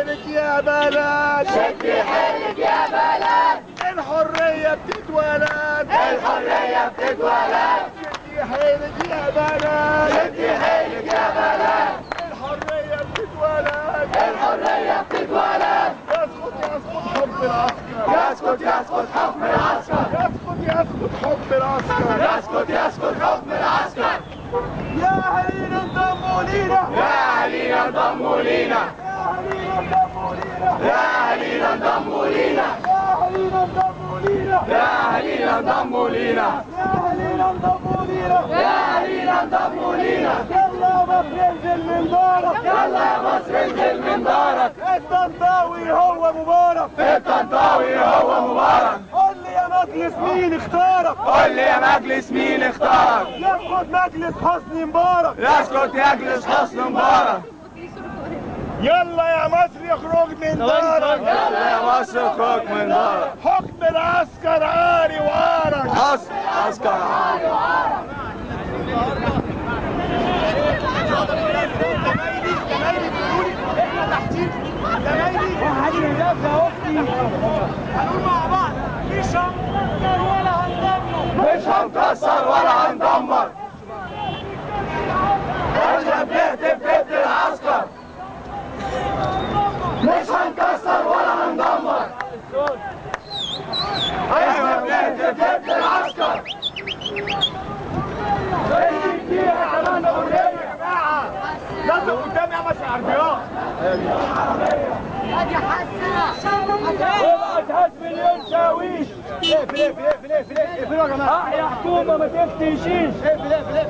حيلك يا بلد، شدي حيلك يا بلد، الحرية بتتولد، الحرية بتتولد. شدي حيلك يا بلد، شدي حيلك يا بلد، الحرية بتتولد، الحرية بتتولد. يسقط حب العسكر، يسقط حكم العسكر، يسقط حب العسكر، يسقط حكم العسكر. يا أهالينا انضموا لينا، يا أهالينا انضموا لينا، يا أهالينا انضموا لينا، يا أهالينا انضموا لينا، يا أهالينا انضموا لينا، يا أهالينا انضموا لينا، يا أهالينا انضموا لينا. يلا يا مصر انزل من دارك، يلا يا مصر انزل من دارك. الطنطاوي هو مبارك، الطنطاوي هو مبارك. قول لي يا مجلس مين اختارك، قول لي يا مجلس مين اختارك. يسقط مجلس حسني مبارك، يسقط مجلس حسني مبارك. يلا يا مصر اخرج من دارك، يلا يا مصر اخرج من دارك. حكم العسكر عاري وعارك، عسكر عاري وعارك. زمايلي بيقولوا لي احنا تحتيك، زمايلي هندافع يا اختي، هنقول مع بعض مش هنكسر ولا هندمر، مش هنكسر ولا هندمر. احنا بنهتف ضد العسكر، مش هنكسر ولا هندمر. احنا بنهتف ضد العسكر. لازم قدام يا ماشي عربيات. ادي حسنه. ابعت مليون شاويش. اقفلوا يا جماعه. يا حكومه ما تفتشيش. اقفل.